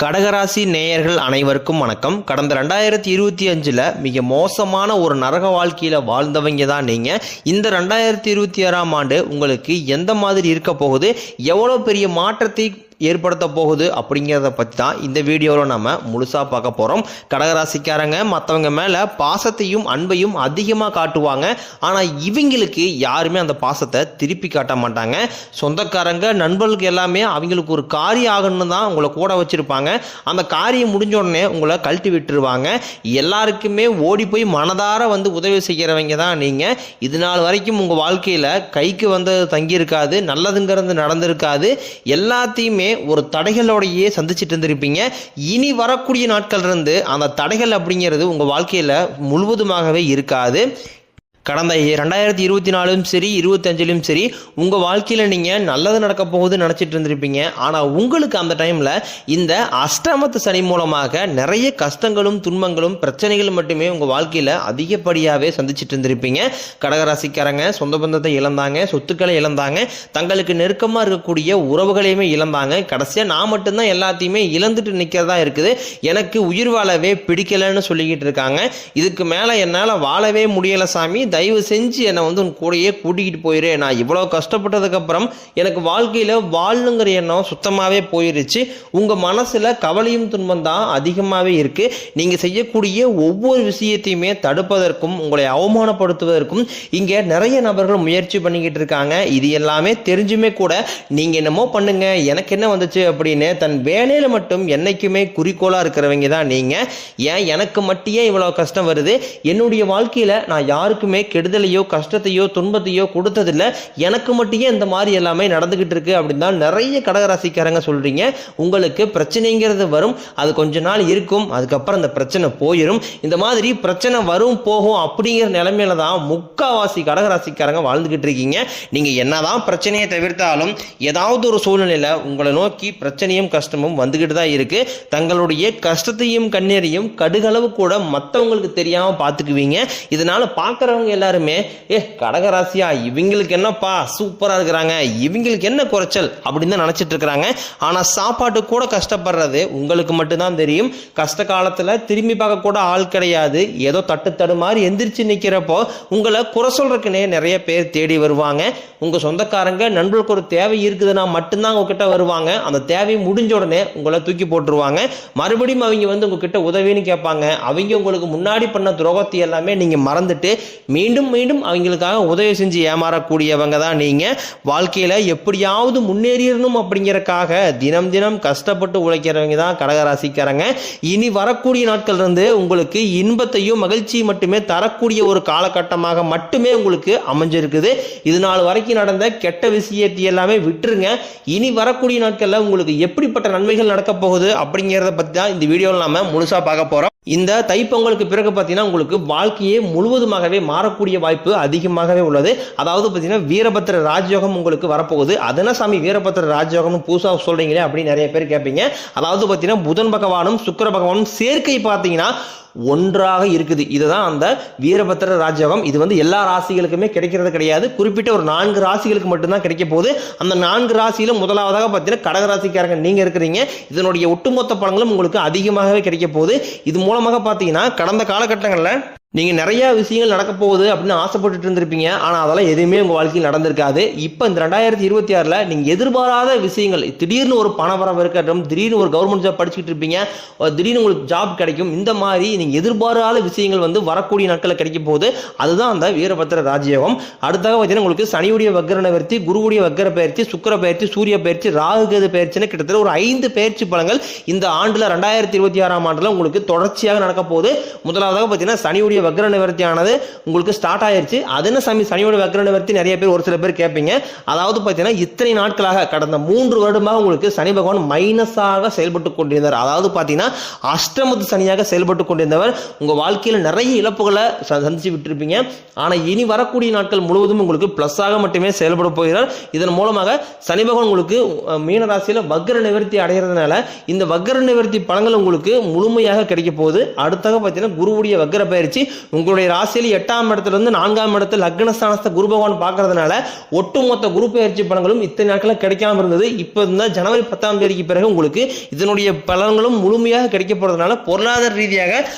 கடகராசி நேயர்கள் அனைவருக்கும் வணக்கம். கடந்த 2025 மிக மோசமான ஒரு நரக வாழ்க்கையில் வாழ்ந்தவங்க தான் நீங்கள். இந்த 2026ஆம் ஆண்டு உங்களுக்கு எந்த மாதிரி இருக்க போகுது, எவ்வளோ பெரிய மாற்றத்தை ஏற்படுத்த போகுது அப்படிங்கிறத பற்றி தான் இந்த வீடியோவில் நம்ம முழுசாக பார்க்க போகிறோம். கடகராசிக்காரங்க மற்றவங்க மேலே பாசத்தையும் அன்பையும் அதிகமாக காட்டுவாங்க. ஆனால் இவங்களுக்கு யாருமே அந்த பாசத்தை திருப்பி காட்ட மாட்டாங்க. சொந்தக்காரங்க நண்பர்களுக்கு எல்லாமே அவங்களுக்கு ஒரு காரியம் ஆகணும்னு தான் உங்களை கூட வச்சுருப்பாங்க. அந்த காரியம் முடிஞ்ச உடனே உங்களை கழட்டி விட்டுருவாங்க. எல்லாருக்குமே ஓடி போய் மனதார உதவி செய்கிறவங்க தான் நீங்கள். இது நாள் வரைக்கும் உங்கள் வாழ்க்கையில் கைக்கு தங்கியிருக்காது, நல்லதுங்கிறது நடந்திருக்காது. எல்லாத்தையுமே ஒரு தடைகளோடையே சந்திச்சுட்டு இருந்திருப்பீங்க. இனி வரக்கூடிய நாட்கள் இருந்து அந்த தடைகள் அப்படிங்கிறது உங்க வாழ்க்கையில முழுவதுமாகவே இருக்காது. கடந்த 2024லும் சரி 25லும் சரி உங்கள் வாழ்க்கையில் நீங்கள் நல்லது நடக்க போகுது நினச்சிட்டு இருந்திருப்பீங்க. ஆனால் உங்களுக்கு அந்த டைமில் இந்த அஷ்டமத்து சனி மூலமாக நிறைய கஷ்டங்களும் துன்பங்களும் பிரச்சனைகளும் மட்டுமே உங்கள் வாழ்க்கையில் அதிகப்படியாகவே சந்திச்சுட்டு இருந்திருப்பீங்க. கடகராசிக்காரங்க சொந்த பந்தத்தை இழந்தாங்க, சொத்துக்களை இழந்தாங்க, தங்களுக்கு நெருக்கமாக இருக்கக்கூடிய உறவுகளையுமே இழந்தாங்க. கடைசியாக நான் மட்டும்தான் எல்லாத்தையுமே இழந்துட்டு நிற்கிறதா இருக்குது, எனக்கு உயிர் வாழவே பிடிக்கலைன்னு சொல்லிக்கிட்டு இருக்காங்க. இதுக்கு மேலே என்னால் வாழவே முடியலை சாமி, தயவு செஞ்சு என்னை உன் கூடையே கூட்டிகிட்டு போயிரு, நான் இவ்வளோ கஷ்டப்பட்டதுக்கப்புறம் எனக்கு வாழ்க்கையில் வாழணுங்கிற எண்ணம் சுத்தமாகவே போயிருச்சு. உங்கள் மனசில் கவலையும் துன்பம் தான் அதிகமாகவே இருக்குது. நீங்கள் செய்யக்கூடிய ஒவ்வொரு விஷயத்தையுமே தடுப்பதற்கும் உங்களை அவமானப்படுத்துவதற்கும் இங்கே நிறைய நபர்கள் முயற்சி பண்ணிக்கிட்டு இருக்காங்க. இது எல்லாமே தெரிஞ்சுமே கூட நீங்கள் என்னமோ பண்ணுங்க, எனக்கு என்ன வந்துச்சு அப்படின்னு தன் வேலையில் மட்டும் என்னைக்குமே குறிக்கோளாக இருக்கிறவங்க தான் நீங்கள். ஏன் எனக்கு மட்டும் ஏன் இவ்வளோ கஷ்டம் வருது, என்னுடைய வாழ்க்கையில் நான் யாருக்குமே கெடுதலையோ கஷ்டத்தையோ துன்பத்தையோ கொடுத்ததில்லை, எனக்கு மட்டும் இந்த மாதிரி எல்லாமே நடந்துகிட்டு இருக்கு அப்படின்னு தான் நிறைய கடகராசிக்காரங்க சொல்றீங்க. உங்களுக்கு பிரச்சனைங்கிறது வரும், அது கொஞ்ச நாள் இருக்கும், அதுக்கப்புறம் அந்த பிரச்சனை போயிடும். இந்த மாதிரி பிரச்சனை வரும் போகும் அப்படிங்கிற நிலைமையில தான் முக்காவாசி கடகராசிக்காரங்க வாழ்ந்துகிட்டு இருக்கீங்க. நீங்க என்னதான் பிரச்சனையை தவிர்த்தாலும் ஏதாவது ஒரு சூழ்நிலையில உங்களை நோக்கி பிரச்சனையும் கஷ்டமும் வந்துகிட்டு தான் இருக்கு. தங்களுடைய கஷ்டத்தையும் கண்ணீரையும் கடுகளவு கூட மற்றவங்களுக்கு தெரியாம பார்த்துக்குவீங்க. இதனால பார்க்குறவங்க எல்லாருமே கடகராசியா இவங்களுக்கு என்னப்பா சூப்பரா இருக்கிறாங்க, இவங்களுக்கு என்ன குறைச்சல் அப்படின்னு தான் நினைச்சிட்டு இருக்கிறாங்க. ஆனா சாப்பாட்டு கூட கஷ்டப்படுறது உங்களுக்கு மட்டும்தான் தெரியும். கஷ்ட காலத்துல திரும்பி பார்க்க கூட ஆள் கிடையாது. ஏதோ தட்டு மாதிரி எந்திரிச்சு நிக்கிறப்போ உங்களை குறை சொல்றதுக்குன்னே நிறைய பேர் தேடி வருவாங்க. உங்க சொந்தக்காரங்க நண்பர்களுக்கு ஒரு தேவை இருக்குதுன்னா மட்டும்தான் உங்ககிட்ட வருவாங்க. அந்த தேவை முடிஞ்ச உடனே உங்களை தூக்கி போட்டுருவாங்க. மறுபடியும் அவங்க உங்ககிட்ட உதவின்னு கேட்பாங்க. அவங்க உங்களுக்கு முன்னாடி பண்ண துரோகத்தை எல்லாமே நீங்க மறந்துட்டு மீண்டும் மீண்டும் அவங்களுக்காக உதவி செஞ்சு ஏமாறக்கூடியவங்க தான் நீங்க. வாழ்க்கையில எப்படியாவது முன்னேறிடணும் அப்படிங்கறக்காக தினம் தினம் கஷ்டப்பட்டு உழைக்கிறவங்க தான் கடகராசிக்காரங்க. இனி வரக்கூடிய நாட்கள் இருந்து உங்களுக்கு இன்பத்தையும் மகிழ்ச்சியும் மட்டுமே தரக்கூடிய ஒரு காலகட்டமாக மட்டுமே உங்களுக்கு அமைஞ்சிருக்குது. இது நாள் வரைக்கும் நடந்த கெட்ட விஷயத்தை எல்லாமே விட்டுருங்க. இனி வரக்கூடிய நாட்கள்ல உங்களுக்கு எப்படிப்பட்ட நன்மைகள் நடக்க போகுது அப்படிங்கிறத பத்தி தான் இந்த வீடியோவில் நாம முழுசா பார்க்க போறோம். இந்த தைப்பொங்கலுக்கு பிறகு பார்த்தீங்கன்னா உங்களுக்கு வாழ்க்கையே முழுவதுமாகவே மாறக்கூடிய வாய்ப்பு அதிகமாகவே உள்ளது. அதாவது பார்த்தீங்கன்னா வீரபத்திர ராஜயோகம் உங்களுக்கு வரப்போகுது. அதன சாமி வீரபத்திர ராஜயோகம்னு புதுசாக சொல்றீங்களே அப்படின்னு நிறைய பேர் கேட்பீங்க. அதாவது பார்த்தீங்கன்னா புதன் பகவானும் சுக்கிர பகவானும் சேர்க்கை பார்த்தீங்கன்னா ஒன்றாக இருக்குது. இதுதான் அந்த வீரபத்திர ராஜயோகம். இது எல்லா ராசிகளுக்குமே கிடைக்கிறது கிடையாது, குறிப்பிட்ட ஒரு 4 ராசிகளுக்கு மட்டும்தான் கிடைக்க போகுது. அந்த 4 ராசியில முதலாவதாக பார்த்தீங்கன்னா கடகராசிக்காரங்க நீங்க இருக்கிறீங்க. இதனுடைய ஒட்டுமொத்த பலன்களும் உங்களுக்கு அதிகமாகவே கிடைக்க போகுது. இது மூலமாக பார்த்தீங்கன்னா கடந்த காலகட்டங்களில் நீங்கள் நிறைய விஷயங்கள் நடக்க போகுது அப்படின்னு ஆசைப்பட்டு இருந்திருப்பீங்க. ஆனால் அதெல்லாம் எதுவுமே உங்கள் வாழ்க்கையில் நடந்திருக்காது. இப்போ இந்த 2026 நீங்கள் எதிர்பாராத விஷயங்கள், திடீர்னு ஒரு பணவரவு இருக்கட்டும், திடீர்னு ஒரு கவர்மெண்ட் ஜாப் படிச்சுட்டு இருப்பீங்க, திடீர்னு உங்களுக்கு ஜாப் கிடைக்கும். இந்த மாதிரி நீங்கள் எதிர்பாராத விஷயங்கள் வரக்கூடிய நாட்களில் கிடைக்க போகுது. அதுதான் அந்த வீரபத்திர ராஜயோகம். அடுத்தாக பார்த்தீங்கன்னா உங்களுக்கு சனியுடைய வக்கர நிவர்த்தி, குருவுடைய வக்கர பயிற்சி, சுக்கிர பயிற்சி, சூரிய பயிற்சி, ராகு கேது பயிற்சின்னு கிட்டத்தட்ட ஒரு 5 பயிற்சி பலன்கள் இந்த ஆண்டுல 2026ஆம் ஆண்டுல உங்களுக்கு தொடர்ச்சியாக நடக்க போகுது. முதலாவதாக பார்த்தீங்கன்னா சனியுடைய வக்ர நிவர்த்தியானது உங்களுக்கு ஸ்டார்ட் ஆயிருச்சு. அது என்ன சாமி சனியோட வக்ர நிவர்த்தி, நிறைய பேர் ஒரு சில பேர் கேட்பீங்க. அதாவது பார்த்தீங்கன்னா இத்தனை நாட்களாக கடந்த 3 வருடமாக உங்களுக்கு சனி பகவான் மைனஸாக செயல்பட்டு கொண்டிருந்தார். அதாவது பார்த்தீங்கன்னா அஷ்டமத்து சனியாக செயல்பட்டு கொண்டிருந்தவர் உங்க வாழ்க்கையில் நிறைய இழப்புகளை சந்திச்சு விட்டுருப்பீங்க. ஆனால் இனி வரக்கூடிய நாட்கள் முழுவதும் உங்களுக்கு பிளஸ்ஸாக மட்டுமே செயல்பட போகிறார். இதன் மூலமாக சனி பகவான் உங்களுக்கு மீன ராசியில் வக்ர நிவர்த்தி அடைகிறதுனால இந்த வக்ர நிவர்த்தி பலன்கள் உங்களுக்கு முழுமையாக கிடைக்க போகுது. அடுத்தாக பார்த்தீங்கன்னா குருவுடைய வக்ர பயிற்சி உங்களுடைய ராசியில் 8ஆம் இடத்துல இருந்து 4ஆம் இடத்துல லக்னஸ்தானத்தை குரு பகவான் பார்க்கறதுனால ஒட்டுமொத்த குரு பெயர்ச்சி பலன்களும் இத்தனை நாட்கள் கிடைக்காம இருந்தது. இப்போ இந்த ஜனவரி 10ஆம் தேதிக்கு பிறகு உங்களுக்கு இதனுடைய பலன்களும் முழுமையாக கிடைக்க போறதுனால பொருளாதார ரீதியாக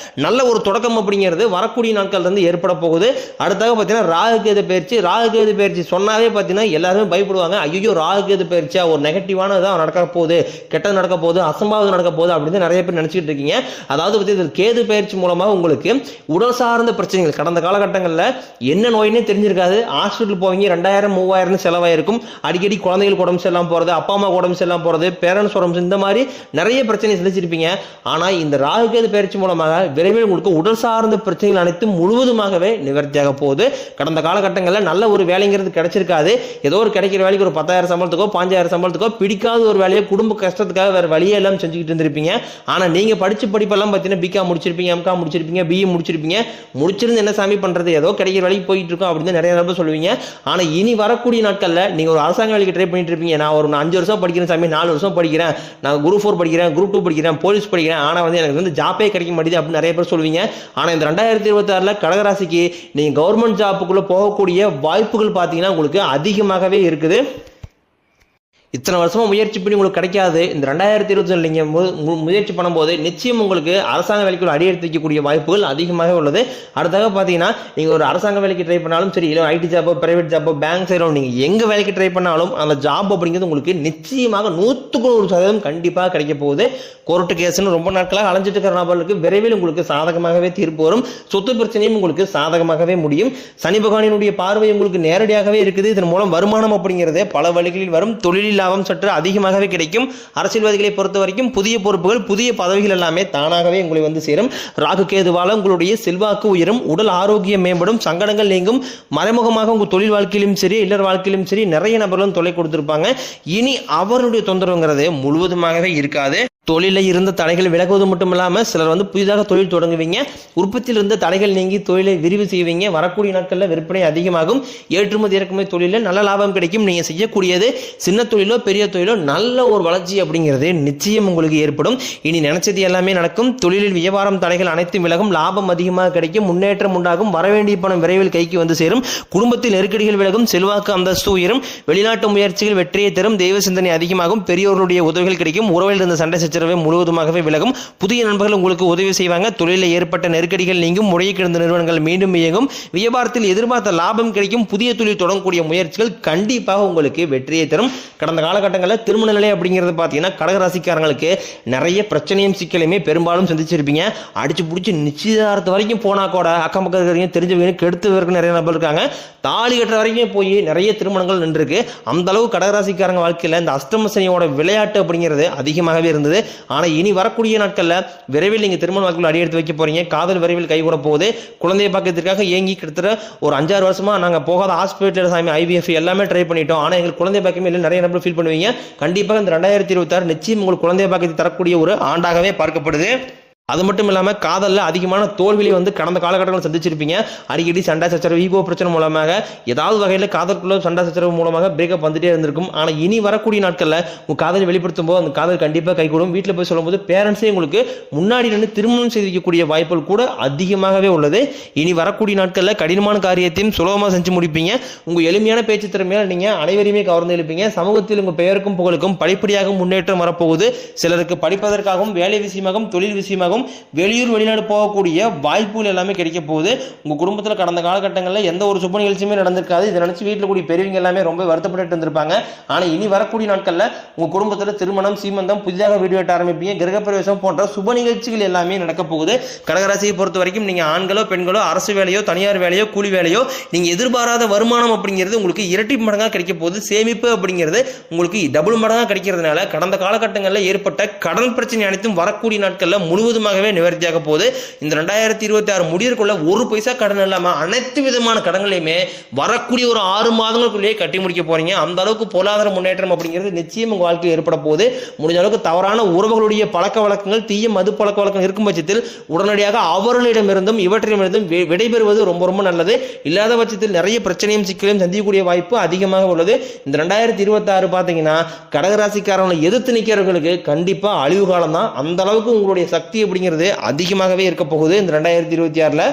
நல்ல ஒரு தொடக்கம் அப்படிங்கிறது வரக்கூடிய நாட்கள் இருந்து ஏற்பட போகுது. அடுத்தாக பார்த்தீங்கன்னா ராகுகேது பயிற்சி சொன்னாவே பார்த்தீங்கன்னா எல்லாருமே பயப்படுவாங்க. ஐயோ ராகுகேது பயிற்சியா ஒரு நெகட்டிவானதான் நடக்க போகுது, கெட்டது நடக்க போகுது, அசம்பாவிதம் நடக்க போகுது அப்படின்னு நிறைய பேர் நினைச்சிட்டு இருக்கீங்க. அதாவது கேது பயிற்சி மூலமாக உங்களுக்கு உடல் சார்ந்த பிரச்சனைகள் கடந்த காலகட்டங்களில் என்ன நோயினே தெரிஞ்சிருக்காது. ஹாஸ்பிட்டல் போவீங்க, 2000 3000 செலவாயிருக்கும். அடிக்கடி குழந்தைகளுக்கு உடம்பு சரியில்லாம போறது, அப்பா அம்மா உடம்பு சரியில்லாம போறது, பேரண்ட்ஸ் உடம்பு, இந்த மாதிரி நிறைய பிரச்சனை சந்திச்சிருப்பீங்க. ஆனா இந்த ராகுகேது பயிற்சி மூலமாக விரைவில் உங்களுக்கு உடல் சார்ந்த பிரச்சனைகள் அனைத்தும் முழுவதுமாகவே நிவர்த்தியாக போகுது. கடந்த காலகட்டங்களில் நல்ல ஒரு வேலைங்கிறது கிடைச்சிருக்காது. ஏதோ ஒரு கிடைக்கிற வேலைக்கு ஒரு 10,000 சம்பளத்துக்கோ 5,000 சம்பளத்துக்கோ பிடிக்காத ஒரு வேலையை குடும்ப கஷ்டத்துக்காக வேற வழியே எல்லாம் செஞ்சுக்கிட்டு இருந்திருப்பீங்க. ஆனா நீங்க படிச்ச படிப்பெல்லாம் பார்த்தீங்கன்னா பிகாம் முடிச்சிருப்பீங்க, எம்காம் முடிச்சிருப்பீங்க, பிஏ முடிச்சிருப்பீங்க. முடிச்சிருந்து என்ன சாமி பண்றது, ஏதோ கிடைக்கிற வேலைக்கு போயிட்டு இருக்கோம் அப்படின்னு நிறைய நபர் சொல்லுவீங்க. ஆனா இனி வரக்கூடிய நாட்கள்ல நீங்க ஒரு அரசாங்க வேலைக்கு ட்ரை பண்ணிட்டு இருப்பீங்க. நான் ஒரு 5 வருஷம் படிக்கிறேன் சாமி, 4 வருஷம் படிக்கிறேன், நான் குரூப் 4 படிக்கிறேன், குரூப் 2 படிக்கிறேன், போலீஸ் படிக்கிறேன், ஆனா எனக்கு ஜாப்பே கிடைக்க மாட்டேது அப்படின்னு நிறைய பேர் சொல்லுவீங்க. ஆனா இந்த 2026 கடகராசிக்கு நீங்க கவர்மெண்ட் ஜாப்புக்குள்ள போகக்கூடிய வாய்ப்புகள் பார்த்தீங்கன்னா உங்களுக்கு அதிகமாகவே இருக்குது. இத்தனை வருஷமா முயற்சி பண்ணி உங்களுக்கு கிடைக்காது. இந்த 2020 நீங்க முயற்சி பண்ணும்போது நிச்சயம் உங்களுக்கு அரசாங்க வேலைக்குள்ள அடியெடுத்து வைக்கக்கூடிய வாய்ப்புகள் அதிகமாக உள்ளது. அடுத்தாக பார்த்தீங்கன்னா நீங்க ஒரு அரசாங்க வேலைக்கு ட்ரை பண்ணாலும் சரி, இல்லை ஐடி ஜாப்போ, பிரைவேட் ஜாப்போ, பேங்க் சைடோ, நீங்க எங்க வேலைக்கு ட்ரை பண்ணாலும் அந்த ஜாப் அப்படிங்கிறது உங்களுக்கு நிச்சயமாக 100% கண்டிப்பாக கிடைக்க போகுது. கோர்ட்டு கேஸ்ன்னு ரொம்ப நாட்களாக அலைஞ்சிட்டு இருக்கிற நபர்களுக்கு விரைவில் உங்களுக்கு சாதகமாகவே தீர்ப்பு வரும். சொத்து பிரச்சனையும் உங்களுக்கு சாதகமாகவே முடியும். சனி பகவானினுடைய பார்வை உங்களுக்கு நேரடியாகவே இருக்குது. இதன் மூலம் வருமானம் அப்படிங்கிறது பல வழிகளில் வரும். தொழிலில் லாபம் சற்று அதிகமாகவே கிடைக்கும். அரசியல்வாதிகளை பொறுத்த வரைக்கும் புதிய பொறுப்புகள், புதிய பதவிகள் எல்லாமே தானாகவே உங்களை வந்து சேரும். ராகு கேதுவால உங்களுடைய செல்வாக்கு உயரும், உடல் ஆரோக்கியம் மேம்படும், சங்கடங்கள் நீங்கும். மறைமுகமாக உங்க தொழில் வாழ்க்கையிலும் சரி, இல்லற வாழ்க்கையிலும் சரி நிறைய நபர்களும் தொலை கொடுத்திருப்பாங்க. இனி அவருடைய தொந்தரவுங்கிறது முழுவதுமாகவே இருக்காது. தொழிலில் இருந்த தடைகள் விலகுவது மட்டும் இல்லாமல் சிலர் வந்து புதிதாக தொழில் தொடங்குவீங்க. உற்பத்தியில் இருந்த தடைகள் நீங்கி தொழிலை விரிவு செய்வீங்க. வரக்கூடிய நாட்களில் விற்பனை அதிகமாகும். ஏற்றுமதி இறக்குமதி தொழிலில் நல்ல லாபம் கிடைக்கும். நீங்கள் செய்யக்கூடியது சின்ன தொழிலோ பெரிய தொழிலோ நல்ல ஒரு வளர்ச்சி அப்படிங்கிறது நிச்சயம் உங்களுக்கு ஏற்படும். இனி நினைச்சது எல்லாமே நடக்கும். தொழிலில் வியாபாரம் தடைகள் அனைத்தும் விலகும். லாபம் அதிகமாக கிடைக்கும். முன்னேற்றம் உண்டாகும். வரவேண்டிய பணம் விரைவில் கைக்கு வந்து சேரும். குடும்பத்தில் நெருக்கடிகள் விலகும். செல்வாக்கு அந்தஸ்து உயரும். வெளிநாட்டு முயற்சிகள் வெற்றியை தரும். தெய்வ சிந்தனை அதிகமாகும். பெரியோர்களுடைய உதவிகள் கிடைக்கும். உறவில் இருந்த சண்டை முழுவதுமாகவே விலகும். புதிய நண்பர்கள் உங்களுக்கு உதவி செய்வாங்க. தொழிலில் ஏற்பட்ட நெருக்கடிகள் நீங்கும். முறையை கிடந்த நிறுவனங்கள் மீண்டும் இயங்கும். வியாபாரத்தில் எதிர்பார்த்த லாபம் கிடைக்கும். புதிய தொழில் தொடங்கக்கூடிய முயற்சிகள் கண்டிப்பாக உங்களுக்கு வெற்றியை தரும். கடந்த காலகட்டங்களில் திருமண நிலை அப்படிங்கிறது பார்த்தீங்கன்னா கடகராசிக்காரங்களுக்கு நிறைய பிரச்சனையும் சிக்கலையுமே பெரும்பாலும் சந்திச்சிருப்பீங்க. அடிச்சு பிடிச்சி நிச்சயதார்த்த வரைக்கும் போனா கூட அக்கம் பக்கம் இருக்கிறவங்க தெரிஞ்சவங்க கெடுத்து வரைக்கும் நிறைய நபர் இருக்காங்க. தாலி கட்டுற வரைக்கும் போய் நிறைய திருமணங்கள் நின்றுருக்கு. அந்த அளவு கடகராசிக்காரங்க வாழ்க்கையில் இந்த அஷ்டம சனியோட விளையாட்டு அப்படிங்கிறது அதிகமாகவே இருந்தது. ஆனால் இனி வரக்கூடிய நாட்களில் விரைவில் நீங்கள் திருமண வாழ்க்கையில் அடி எடுத்து வைக்க போறீங்க. காதல் விரைவில் கைகூட போகுது. குழந்தைய பார்க்கறதுக்காக ஏங்கி கிட்டத்தட்ட ஒரு 5-6 வருஷமா நாங்கள் போகாத ஹாஸ்பிட்டல் சாமி IVF எல்லாமே ட்ரை பண்ணிட்டோம், ஆனால் எங்களுக்கு குழந்தை பாக்கியமே இல்லை நிறைய நபர் ஃபீல் பண்ணுவீங்க. கண்டிப்பாக இந்த 2026 நிச்சயம் உங்களுக்கு குழந்தை பாக்கியத்தை தரக்கூடிய ஒரு ஆண்டாகவே பார்க்கப்படுது. அது மட்டும் இல்லாமல் காதலில் அதிகமான தோல்வியை வந்து கடந்த காலகட்டங்கள் சந்திச்சிருப்பீங்க. அடிக்கடி சண்டை சச்சரவு, ஈகோ பிரச்சனை மூலமாக ஏதாவது வகையில் காதலுக்குள்ள சண்டை சச்சரவு மூலமாக பிரேக்கப் வந்துட்டே இருந்திருக்கும். ஆனால் இனி வரக்கூடிய நாட்களில் உங்கள் காதலை வெளிப்படுத்தும் போது அந்த காதல் கண்டிப்பாக கைகூடும். வீட்டில் போய் சொல்லும்போது பேரண்ட்ஸே உங்களுக்கு முன்னாடி நின்று திருமணம் செய்து வைக்கக்கூடிய வாய்ப்புகள் கூட அதிகமாகவே உள்ளது. இனி வரக்கூடிய நாட்களில் கடினமான காரியத்தையும் சுலபமாக செஞ்சு முடிப்பீங்க. உங்கள் எளிமையான பேச்சு திறமையால் நீங்கள் அனைவரையுமே கவர்ந்து எழுப்பீங்க. சமூகத்தில் உங்கள் பெயருக்கும் புகழுக்கும் படிப்படியாக முன்னேற்றம் வரப்போகுது. சிலருக்கு படிப்பதற்காகவும் வேலை விஷயமாகவும் தொழில் விஷயமாகவும் வெளியூர் வெளிநாடு போகக்கூடிய வாய்ப்புகள் எல்லாமே கிடைக்க போகுது. உங்க குடும்பத்தில் கடந்த காலகட்டங்களில் எந்த ஒரு சுப நிகழ்ச்சியுமே நடந்திருக்காது. இதை நினைச்சு வீட்டில் கூடிய பெரியவங்க எல்லாமே ரொம்ப வருத்தப்பட்டு இருந்திருப்பாங்க. ஆனால் இனி வரக்கூடிய நாட்களில் உங்க குடும்பத்தில் திருமணம், சீமந்தம், புதிதாக வீடு கட்ட ஆரம்பிப்பீங்க. கிரகப்பிரவேசம் போன்ற சுப நிகழ்ச்சிகள் எல்லாமே நடக்க போகுது. கடகராசியை பொறுத்த வரைக்கும் நீங்க ஆண்களோ பெண்களோ அரசு வேலையோ தனியார் வேலையோ கூலி வேலையோ நீங்க எதிர்பாராத வருமானம் அப்படிங்கிறது உங்களுக்கு இரட்டி மடங்காக கிடைக்க போகுது. சேமிப்பு அப்படிங்கிறது உங்களுக்கு டபுள் மடங்காக கிடைக்கிறதுனால கடந்த காலகட்டங்களில் ஏற்பட்ட கடன் பிரச்சனை அனைத்தும் வரக்கூடிய நாட்களில் முழுவதுமாக நிவர்த்தியாக போகுது. இந்த 2026 முடியறதுக்குள்ள ஒரு பைசா கடன் இல்லாம அனைத்து விதமான கடன்களையுமே வரக்கூடிய ஒரு 6 மாதங்களுக்குள்ளேயே கட்டி முடிக்க போறீங்க. அந்த அளவுக்கு பொருளாதார முன்னேற்றம் அப்படிங்கிறது நிச்சயம் உங்க வாழ்க்கையில் ஏற்பட போகுது. முடிஞ்ச அளவுக்கு தவறான உறவுகளுடைய பழக்க வழக்கங்கள், தீய மது பழக்க வழக்கம் இருக்கும் பட்சத்தில் உடனடியாக அவர்களிடமிருந்தும் இவற்றிடமிருந்தும் விடைபெறுவது ரொம்ப ரொம்ப நல்லது. இல்லாத பட்சத்தில் நிறைய பிரச்சனையும் சிக்கலையும் சந்திக்கக்கூடிய வாய்ப்பு அதிகமாக உள்ளது. இந்த 2026 பார்த்தீங்கன்னா கடகராசிக்காரங்களை எதிர்த்து நிற்கிறவர்களுக்கு கண்டிப்பா அழிவு காலம் தான். அந்த அளவுக்கு உங்களுடைய சக்தி அப்படிங்கிறது அதிகமாகவே இருக்க போகுது இந்த 2026.